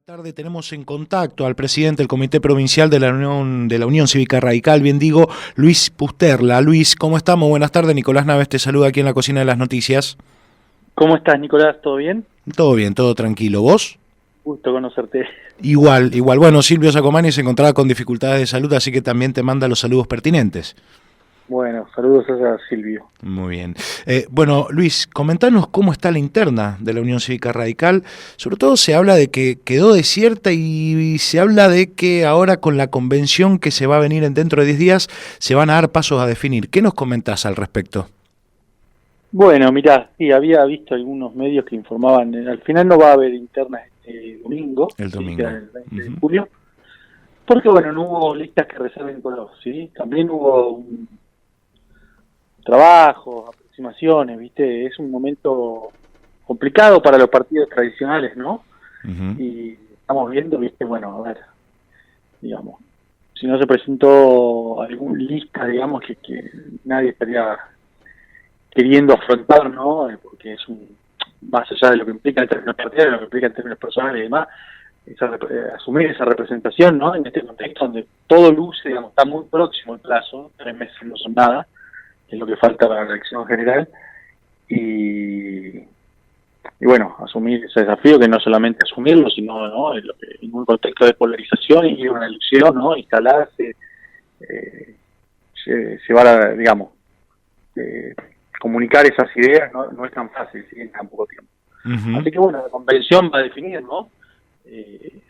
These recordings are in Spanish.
Tarde tenemos en contacto al presidente del Comité Provincial de la Unión Cívica Radical, bien digo, Luis Pusterla. Luis, ¿cómo estamos? Buenas tardes, Nicolás Naves te saluda aquí en la cocina de las noticias. ¿Cómo estás, Nicolás? ¿Todo bien? Todo bien, todo tranquilo. ¿Vos? Gusto conocerte. Igual. Bueno, Silvio Sacomani se encontraba con dificultades de salud, así que también te manda los saludos pertinentes. Bueno, saludos a Silvio. Muy bien. Bueno, Luis, comentanos cómo está la interna de la Unión Cívica Radical. Sobre todo se habla de que quedó desierta y se habla de que ahora con la convención que se va a venir dentro de 10 días se van a dar pasos a definir. ¿Qué nos comentás al respecto? Bueno, mirá, sí, había visto algunos medios que informaban, al final no va a haber interna domingo. El domingo. Sí, el 20 de julio, porque bueno, no hubo listas que reserven color, ¿sí? También hubo trabajos, aproximaciones, ¿viste? Es un momento complicado para los partidos tradicionales, ¿no? Y estamos viendo, ¿viste? Bueno, a ver, digamos, si no se presentó alguna lista, digamos, que nadie estaría queriendo afrontar, ¿no? Porque es más allá de lo que implica en términos partidarios, lo que implica en términos personales y demás, asumir esa representación, ¿no? En este contexto donde todo luce, digamos, está muy próximo el plazo, 3 meses no son nada, es lo que falta para la elección general, y bueno, asumir ese desafío, que no solamente asumirlo, sino, ¿no?, en un contexto de polarización y una elección, ¿no?, instalarse, llevar a, digamos, comunicar esas ideas no es tan fácil, ¿sí?, en tan poco tiempo. Así que bueno, la convención va a definir, ¿no?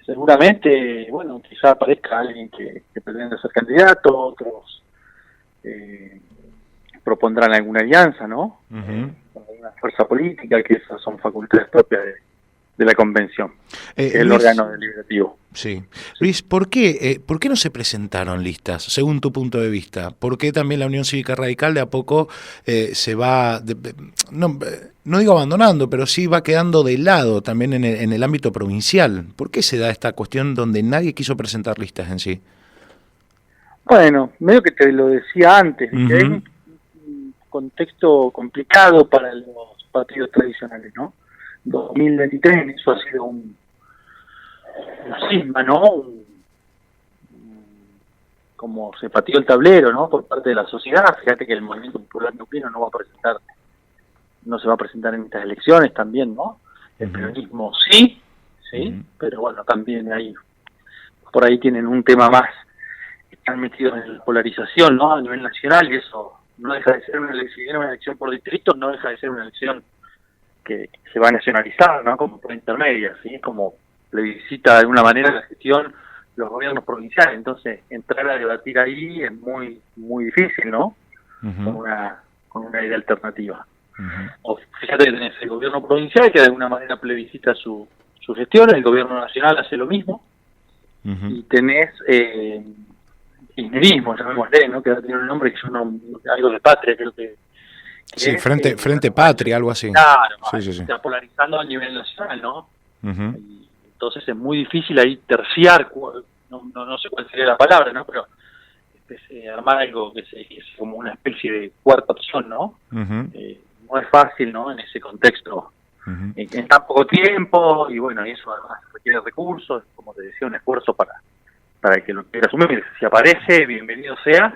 Seguramente, bueno, quizá aparezca alguien que pretenda ser candidato, otros propondrán alguna alianza, ¿no? Con alguna fuerza política, que esas son facultades propias de la convención, que es el órgano deliberativo. Sí. Luis, ¿por qué no se presentaron listas, según tu punto de vista? ¿Por qué también la Unión Cívica Radical de a poco se va, no digo abandonando, pero sí va quedando de lado también en el ámbito provincial? ¿Por qué se da esta cuestión donde nadie quiso presentar listas en sí? Bueno, medio que te lo decía antes, que hay un contexto complicado para los partidos tradicionales, ¿no? 2023, eso ha sido un cisma, ¿no? Como se pateó el tablero, ¿no?, por parte de la sociedad. Fíjate que el Movimiento Popular Neuquino no se va a presentar en estas elecciones también, ¿no? El peronismo sí, pero bueno, también por ahí tienen un tema más, están metidos en la polarización, ¿no?, a nivel nacional, y eso no deja de ser una elección por distrito, no deja de ser una elección que se va a nacionalizar, ¿no?, como por intermedia, ¿sí?, como plebiscita de alguna manera la gestión los gobiernos provinciales. Entonces entrar a debatir ahí es muy muy difícil, ¿no? Con una idea alternativa. O fíjate que tenés el gobierno provincial que de alguna manera plebiscita su gestión, el gobierno nacional hace lo mismo, y tenés kirchnerismo, llamémosle, ¿no?, que va a tener un nombre que yo algo de patria, creo que sí, es, Frente Patria, algo así. Claro, sí. Se está polarizando a nivel nacional, ¿no? Y entonces es muy difícil ahí terciar, no sé cuál sería la palabra, ¿no?, pero armar algo que sea como una especie de cuarta opción, ¿no? No es fácil, ¿no?, en ese contexto, en tan poco tiempo, y bueno, y eso además requiere recursos, como te decía, un esfuerzo para el que lo quiera asumir. Si aparece, bienvenido sea,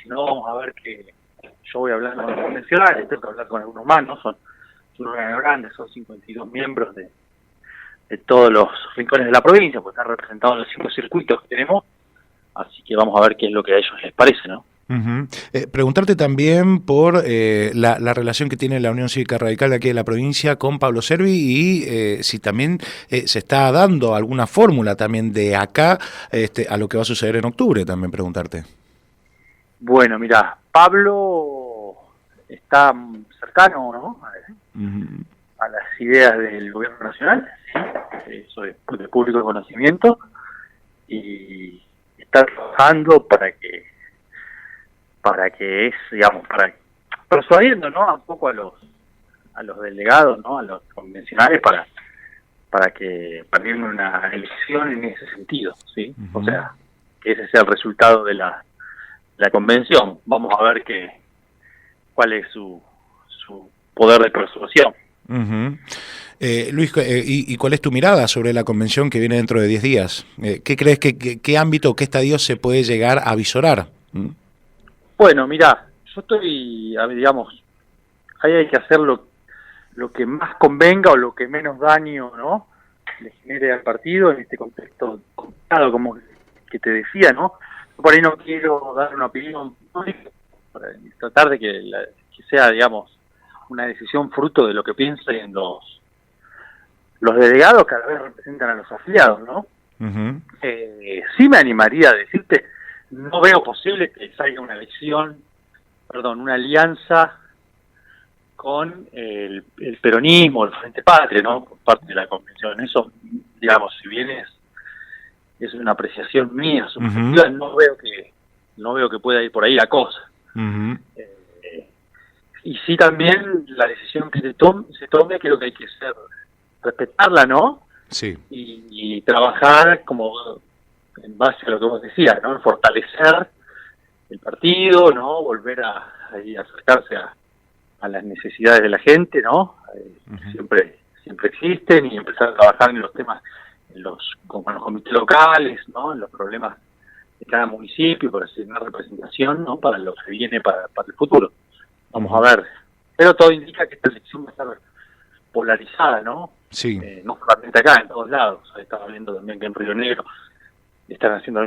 si no, vamos a ver que yo voy a hablar con los convencionales, tengo que hablar con algunos más, ¿no? Son un órgano grande, son 52 miembros de todos los rincones de la provincia, pues están representados en los 5 circuitos que tenemos, así que vamos a ver qué es lo que a ellos les parece, ¿no? Preguntarte también por la relación que tiene la Unión Cívica Radical de aquí de la provincia con Pablo Servi y si también se está dando alguna fórmula también de acá a lo que va a suceder en octubre, también preguntarte. Bueno, mira, Pablo está cercano, ¿no?, a las ideas del gobierno nacional, ¿sí? Eso es de público conocimiento, y está trabajando para que digamos, persuadiendo, ¿no?, un poco a los delegados, ¿no?, a los convencionales para que parten una elección en ese sentido, ¿sí? O sea, que ese sea el resultado de la convención. Vamos a ver cuál es su poder de persuasión. Luis, ¿y cuál es tu mirada sobre la convención que viene dentro de 10 días? ¿Qué crees qué ámbito, qué estadio se puede llegar a visorar? Bueno, mirá, yo estoy, digamos, ahí hay que hacer lo que más convenga o lo que menos daño, ¿no?, le genere al partido en este contexto complicado, como que te decía, ¿no? Por ahí no quiero dar una opinión pública, para tratar de que sea, digamos, una decisión fruto de lo que piensen los delegados que a la vez representan a los afiliados, ¿no? Uh-huh. Sí me animaría a decirte, no veo posible que salga una alianza con el peronismo, el Frente Patria, ¿no?, por parte de la convención. Eso, digamos, si bien es una apreciación mía, subjetiva, Uh-huh. no veo que pueda ir por ahí la cosa. Uh-huh. Y sí también la decisión que se tome, creo que hay que respetarla, ¿no? Sí. Y trabajar como en base a lo que vos decías, ¿no?, fortalecer el partido, ¿no?, volver a acercarse a las necesidades de la gente, ¿no? Uh-huh. Siempre existen, y empezar a trabajar en los temas, con los comités locales, ¿no?, en los problemas de cada municipio, para hacer una representación, ¿no?, para lo que viene para el futuro. Vamos a ver. Pero todo indica que esta elección va a estar polarizada, ¿no? Sí. No solamente acá, en todos lados. Estaba viendo también que en Río Negro están haciendo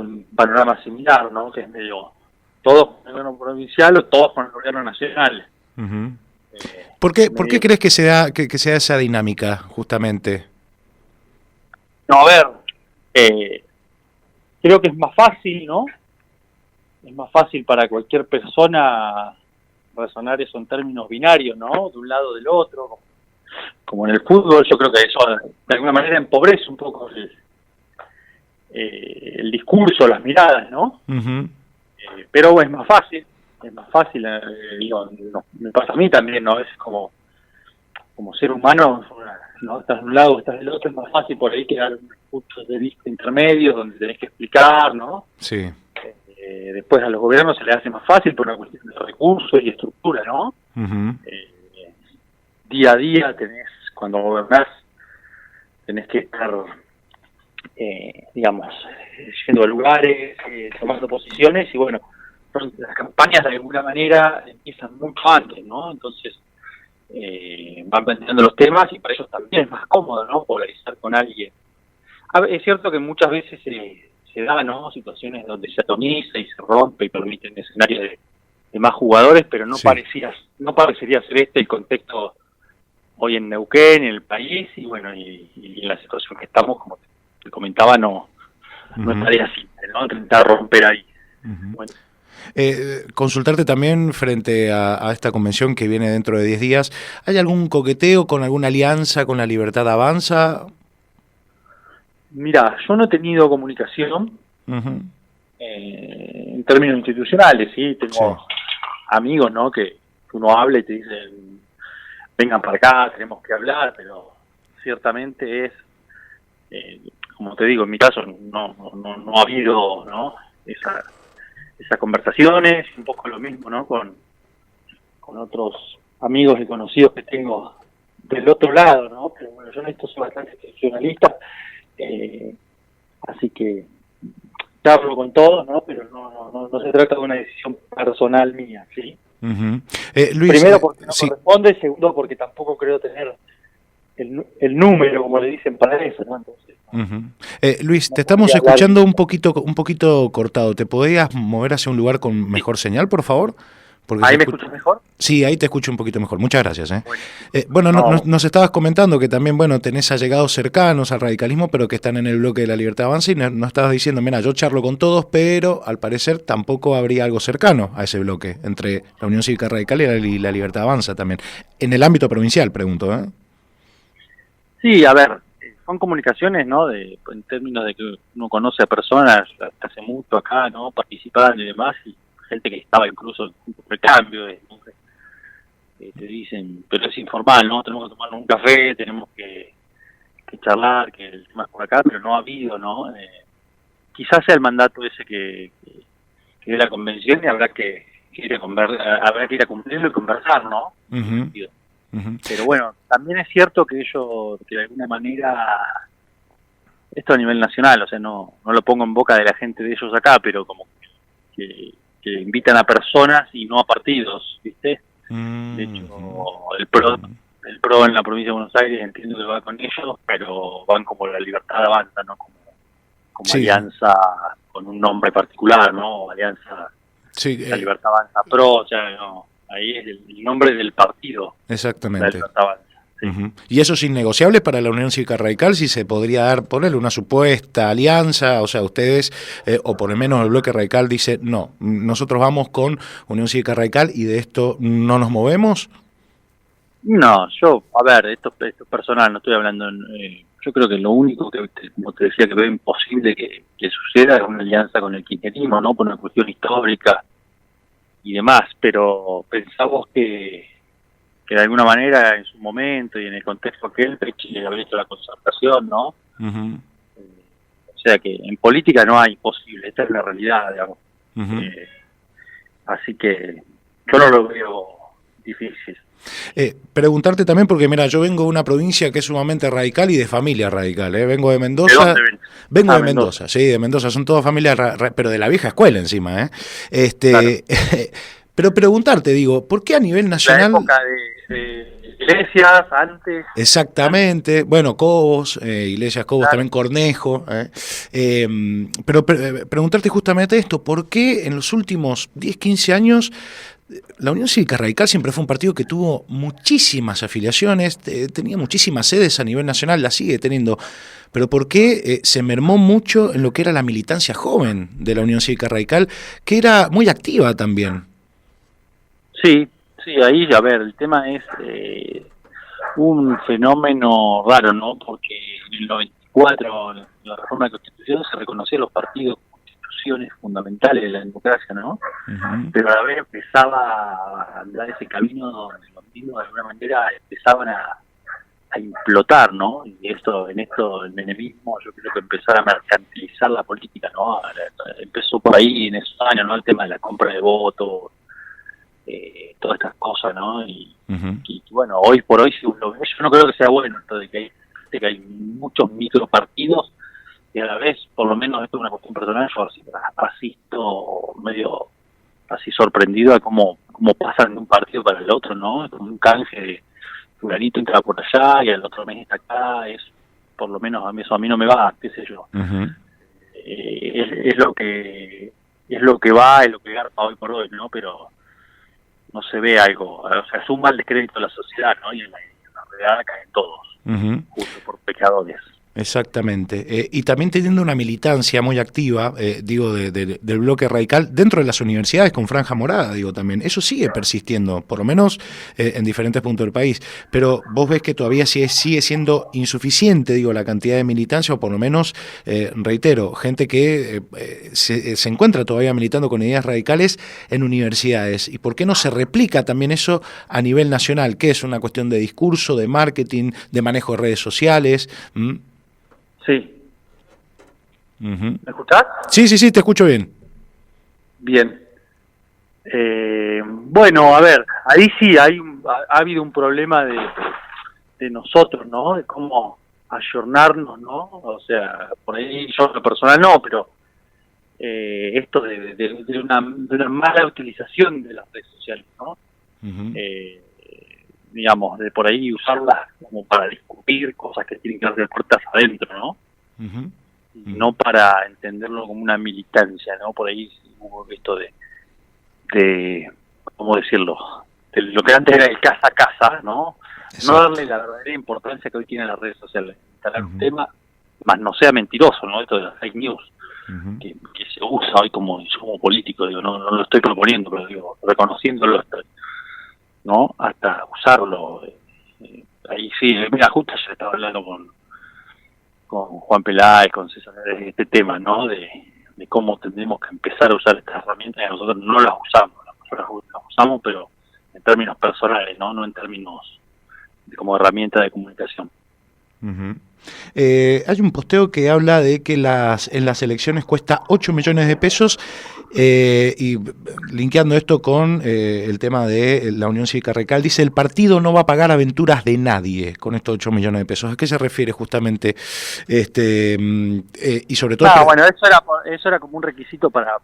un panorama similar, ¿no?, que es medio todos con el gobierno provincial o todos con el gobierno nacional. Uh-huh. ¿Por qué crees que se da esa dinámica, justamente? No, a ver, creo que es más fácil, ¿no? Es más fácil para cualquier persona razonar eso en términos binarios, ¿no?, de un lado o del otro, como en el fútbol. Yo creo que eso de alguna manera empobrece un poco el discurso, las miradas, ¿no? Uh-huh. Pero es más fácil, digo, no, me pasa a mí también, ¿no? Es como ser humano, ¿no? Estás de un lado, estás del otro, es más fácil por ahí crear puntos de vista intermedios donde tenés que explicar, ¿no? Sí. Después a los gobiernos se les hace más fácil por una cuestión de recursos y estructura, ¿no? Uh-huh. Día a día cuando gobernás, tenés que estar, digamos, yendo a lugares, tomando posiciones, y bueno, las campañas de alguna manera empiezan mucho antes, ¿no? Entonces van planteando los temas, y para ellos también es más cómodo, ¿no?, polarizar con alguien. Es cierto que muchas veces se da, ¿no?, situaciones donde se atomiza y se rompe y permiten escenarios de más jugadores, pero no Sí. parecería ser el contexto hoy en Neuquén, en el país, y bueno, y en la situación que estamos, como te comentaba, no estaría simple, ¿no?, intentar romper ahí. Uh-huh. Bueno. Consultarte también frente a esta convención que viene dentro de 10 días, ¿hay algún coqueteo con alguna alianza con la Libertad Avanza? Mira, yo no he tenido comunicación Uh-huh. en términos institucionales, ¿sí? Tengo amigos, ¿no?, que uno habla y te dicen, vengan para acá, tenemos que hablar, pero ciertamente como te digo, en mi caso no ha habido, ¿no?, esas conversaciones. Un poco lo mismo, ¿no?, con otros amigos y conocidos que tengo del otro lado, ¿no? Pero bueno, yo en esto soy bastante excepcionalista, así que hablo con todos, ¿no? Pero no se trata de una decisión personal mía, ¿sí? Uh-huh. Luis, primero porque no sí. corresponde, segundo porque tampoco creo tener el número, como le dicen, para eso, ¿no? Entonces, uh-huh. Luis, te estamos escuchando un poquito cortado. ¿Te podrías mover hacia un lugar con mejor señal, por favor? Porque ¿ahí me escuchas mejor? Sí, ahí te escucho un poquito mejor. Muchas gracias. Bueno, nos estabas comentando que también, bueno, tenés allegados cercanos al radicalismo, pero que están en el bloque de la Libertad Avanza, y no estabas diciendo, mira, yo charlo con todos, pero al parecer tampoco habría algo cercano a ese bloque entre la Unión Cívica Radical y la Libertad Avanza también. En el ámbito provincial, pregunto, ¿eh? Sí, a ver, son comunicaciones, ¿no?, en términos de que uno conoce a personas hace mucho acá, ¿no?, participaban y demás, y gente que estaba incluso en recambio, ¿no?, te dicen, pero es informal, ¿no?, tenemos que tomar un café, tenemos que charlar, que el tema es por acá, pero no ha habido, ¿no? Quizás sea el mandato ese que de la convención, y habrá que ir a cumplirlo y conversar, ¿no? Uh-huh. Pero bueno, también es cierto que ellos, que de alguna manera, esto a nivel nacional, o sea, no lo pongo en boca de la gente de ellos acá, pero como que invitan a personas y no a partidos, ¿viste? De hecho, el PRO en la provincia de Buenos Aires entiendo que va con ellos, pero van como la Libertad Avanza, no como Sí. alianza con un nombre particular, ¿no? Alianza, Sí, la Libertad Avanza PRO, o sea, no, ahí es el nombre del partido, la exactamente. Libertad Avanza. Sí. ¿Y eso es innegociable para la Unión Cívica Radical? Si se podría dar, ponerle una supuesta alianza, o sea, ustedes, o por lo menos el bloque radical dice, no, nosotros vamos con Unión Cívica Radical y de esto no nos movemos. No, yo, a ver, esto es personal, no estoy hablando, yo creo que lo único que, como te decía, que veo imposible que suceda es una alianza con el kirchnerismo, ¿no? Por una cuestión histórica y demás, pero pensamos que de alguna manera en su momento y en el contexto aquel, Chile había hecho la concertación, ¿no? O sea que en política no hay imposible, esta es la realidad, digamos. Así que yo no lo veo difícil. Preguntarte también, porque mira, yo vengo de una provincia que es sumamente radical y de familia radical, vengo de Mendoza. ¿De dónde ven? Vengo de Mendoza, sí, de Mendoza, son todas familias, pero de la vieja escuela encima, Claro. Pero preguntarte, digo, ¿por qué a nivel nacional? La época de Iglesias, antes. Exactamente, bueno, Cobos, Iglesias Cobos, Claro. también Cornejo, pero preguntarte justamente esto, ¿por qué en los últimos 10, 15 años la Unión Cívica Radical siempre fue un partido que tuvo muchísimas afiliaciones, tenía muchísimas sedes a nivel nacional, la sigue teniendo, pero ¿por qué se mermó mucho en lo que era la militancia joven de la Unión Cívica Radical, que era muy activa también? Sí, ahí, a ver, el tema es un fenómeno raro, ¿no? Porque en el 94, en la reforma de la Constitución, se reconocían los partidos como instituciones fundamentales de la democracia, ¿no? Pero a la vez empezaba a andar ese camino donde los mismos de alguna manera empezaban a implotar, ¿no? Y en esto el menemismo, yo creo que empezar a mercantilizar la política, ¿no? Empezó por ahí en esos años, ¿no? El tema de la compra de votos, todas estas cosas, ¿no? Y bueno, hoy por hoy, si uno ve, yo no creo que sea bueno esto de que hay muchos micropartidos y a la vez, por lo menos esto es una cuestión personal, yo asisto medio así sorprendido a cómo pasan de un partido para el otro, ¿no? Como un canje de fulanito entra por allá y el otro mes está acá, es por lo menos a mí no me va, qué sé yo. Es lo que va, es lo que garpa hoy por hoy, ¿no? Pero no se ve algo, o sea, es un mal descrédito de la sociedad, ¿no? Y en la realidad caen todos, justo por pecadores. Exactamente. Y también teniendo una militancia muy activa, del bloque radical dentro de las universidades con franja morada, digo también. Eso sigue persistiendo, por lo menos en diferentes puntos del país. Pero vos ves que todavía sigue siendo insuficiente, digo, la cantidad de militancia, o por lo menos, reitero, gente que se encuentra todavía militando con ideas radicales en universidades. ¿Y por qué no se replica también eso a nivel nacional? ¿Qué es una cuestión de discurso, de marketing, de manejo de redes sociales? Sí. ¿Me escuchás? Sí, te escucho bien. Bien. Bueno, a ver, ahí sí ha habido un problema de nosotros, ¿no? De cómo ayornarnos, ¿no? O sea, por ahí yo en lo personal no, pero esto de una mala utilización de las redes sociales, ¿no? Digamos, de por ahí usarlas como para discutir cosas que tienen que ver de puertas adentro, ¿no? No para entenderlo como una militancia, ¿no? Por ahí hubo esto de ¿cómo decirlo? De lo que antes era el casa a casa, ¿no? Exacto. No darle la verdadera importancia que hoy tienen las redes sociales. Instalar un tema, más no sea mentiroso, ¿no? Esto de las fake news, que se usa hoy como insumo político, digo, no lo estoy proponiendo, pero digo, reconociéndolo estoy, ¿no? Hasta usarlo. Ahí sí, mira, justo ayer estaba hablando con Juan Peláez, con César, de este tema, ¿no? De cómo tendremos que empezar a usar estas herramientas, y nosotros no las usamos, las usamos, pero en términos personales, ¿no? No en términos como herramienta de comunicación. Hay un posteo que habla de que en las elecciones cuesta 8 millones de pesos y linkeando esto con el tema de la Unión Cívica Radical, dice: el partido no va a pagar aventuras de nadie con estos 8 millones de pesos. ¿A qué se refiere justamente? Y sobre todo... Bueno, eso era como un requisito para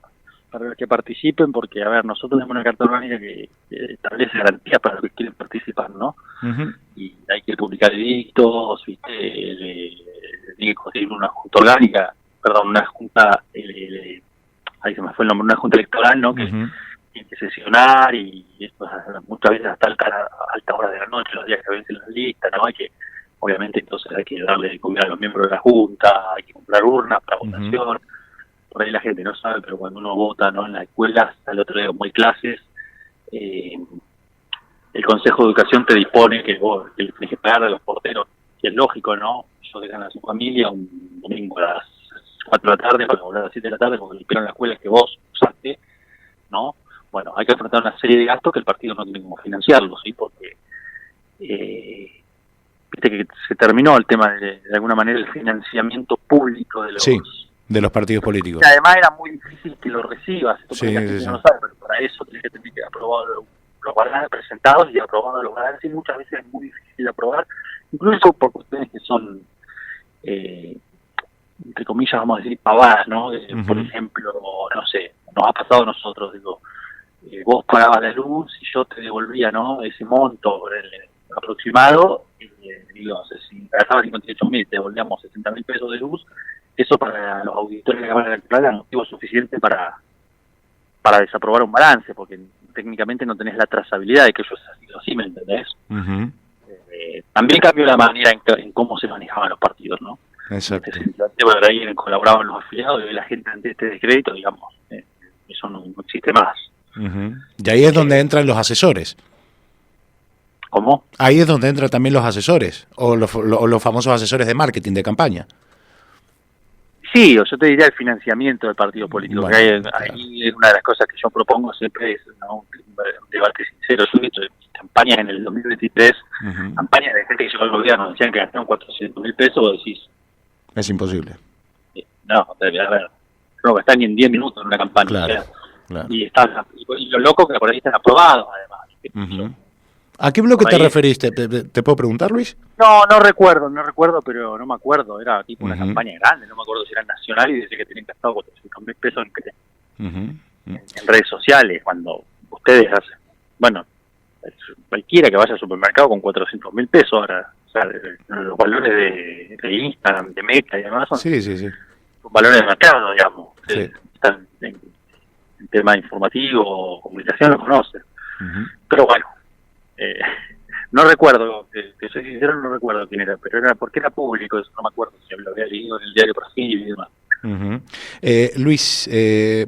los que participen, porque, a ver, nosotros tenemos una carta orgánica que establece garantías para los que quieren participar, ¿no? Uh-huh. Y hay que publicar edictos, ¿viste? Tiene que conseguir una junta orgánica, perdón, una junta, ahí se me fue el nombre, una junta electoral, ¿no? Que tiene que sesionar, y esto muchas veces hasta alta hora de la noche, los días que vencen las listas, ¿no? Hay que, obviamente, entonces hay que darle de comer a los miembros de la junta, hay que comprar urnas para votación. Por ahí la gente no sabe, pero cuando uno vota, ¿no?, en las escuelas, al otro día como hay clases, el Consejo de Educación te dispone que vos que le tenés que pagar a los porteros, que es lógico, ¿no? Ellos dejan a su familia un domingo a las 4 de la tarde para volver a las 7 de la tarde porque limpiaron la escuela que vos usaste, ¿no? Bueno, hay que enfrentar una serie de gastos que el partido no tiene cómo financiarlo, ¿sí? Porque viste que se terminó el tema de alguna manera el financiamiento público de los... Sí, de los partidos políticos. Y además era muy difícil que lo recibas, esto sí, la gente no lo sabe, pero para eso tenés que tener que aprobar los balances presentados y aprobados los balances, y muchas veces es muy difícil de aprobar, incluso por cuestiones que son, entre comillas, vamos a decir, pavadas, ¿no? Por ejemplo, no sé, nos ha pasado a nosotros, digo, vos pagabas la luz y yo te devolvía, ¿no?, ese monto aproximado, digo, no sé, si gastaba 58.000, te devolvíamos 60.000 pesos de luz. Eso para los auditores de la Cámara Electoral era motivo suficiente para desaprobar un balance, porque técnicamente no tenés la trazabilidad de que ellos ha sido así, ¿me entendés? También cambió la manera en cómo se manejaban los partidos, ¿no? Exacto. Bueno, ahí colaboraban los afiliados y la gente ante este descrédito, digamos, eso no existe más. Y ahí es donde entran los asesores. ¿Cómo? Ahí es donde entran también los asesores, o los famosos asesores de marketing, de campaña. Sí, o yo te diría el financiamiento del partido político. Bueno, ahí es una de las cosas que yo propongo siempre, es, ¿no?, un debate sincero. Yo he visto campañas en el 2023, campañas de gente que llegó al gobierno, decían que gastaron 400.000 pesos, vos decís... Es imposible. No, a ver, no gastar ni en 10 minutos en una campaña. Claro, claro. Y lo loco que por ahí están aprobados, además. ¿A qué bloque te referiste? ¿Te puedo preguntar, Luis? No recuerdo, pero no me acuerdo. Era tipo una campaña grande, no me acuerdo si era nacional y decía que tenían gastado 400.000 pesos en redes sociales, cuando ustedes hacen... Bueno, cualquiera que vaya al supermercado con 400.000 pesos ahora, o sea, los valores de Instagram, de Meta y demás son, son valores de mercado, digamos. Sí. Están en tema informativo, comunicación, lo conocen. Pero bueno, no recuerdo, que soy sincero, no recuerdo quién era, pero era porque era público, eso no me acuerdo si lo había leído en el diario Brasil y demás. Luis,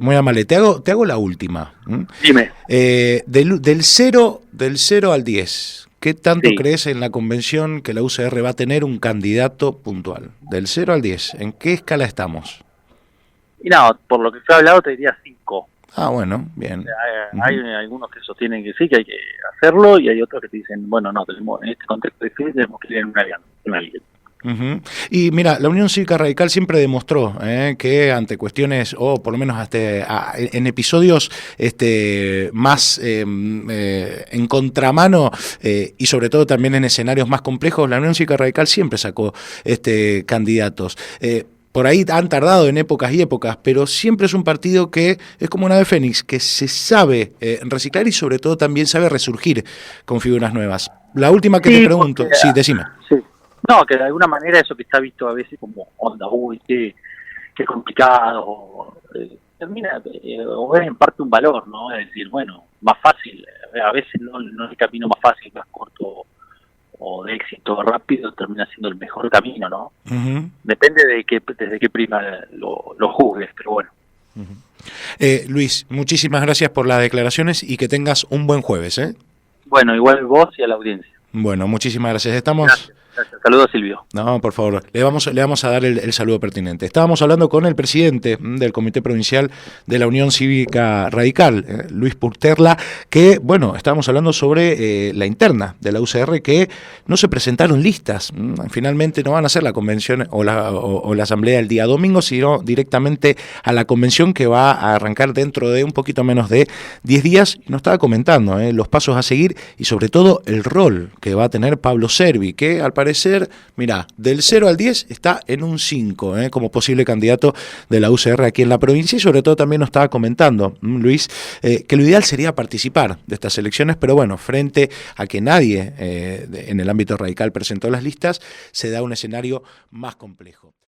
muy amable, te hago la última. Dime. Del 0 al 10, ¿qué tanto crees en la convención que la UCR va a tener un candidato puntual? Del 0 al 10, ¿en qué escala estamos? Y no, por lo que se ha hablado te diría 5. Ah, bueno, bien. Hay algunos que sostienen que sí, que hay que hacerlo, y hay otros que te dicen, bueno, no, tenemos, en este contexto difícil tenemos que ir en una alianza. Y mira, la Unión Cívica Radical siempre demostró que ante cuestiones, o por lo menos hasta en episodios más en contramano y sobre todo también en escenarios más complejos, la Unión Cívica Radical siempre sacó candidatos. Por ahí han tardado en épocas y épocas, pero siempre es un partido que es como un ave fénix, que se sabe reciclar y sobre todo también sabe resurgir con figuras nuevas. La última que te pregunto, decime. Sí. No, que de alguna manera eso que está visto a veces como onda, qué complicado, termina, o es en parte un valor, ¿no? Es decir, bueno, más fácil, a veces no es el camino más fácil, más corto o de éxito rápido, termina siendo el mejor camino, ¿no? Depende desde qué prima lo juzgues, pero bueno. Luis, muchísimas gracias por las declaraciones y que tengas un buen jueves, ¿eh? Bueno, igual vos y a la audiencia. Bueno, muchísimas gracias. Estamos... Gracias. Gracias. Saludos, Silvio. No, por favor, le vamos a dar el saludo pertinente. Estábamos hablando con el presidente del Comité Provincial de la Unión Cívica Radical, Luis Pusterla, que, bueno, estábamos hablando sobre la interna de la UCR, que no se presentaron listas. Finalmente no van a hacer la convención o la asamblea el día domingo, sino directamente a la convención que va a arrancar dentro de un poquito menos de 10 días. Y nos estaba comentando los pasos a seguir y sobre todo el rol que va a tener Pablo Servi, que al parecer, mira, del 0 al 10 está en un 5, como posible candidato de la UCR aquí en la provincia, y sobre todo también nos estaba comentando, Luis, que lo ideal sería participar de estas elecciones, pero bueno, frente a que nadie en el ámbito radical presentó las listas, se da un escenario más complejo.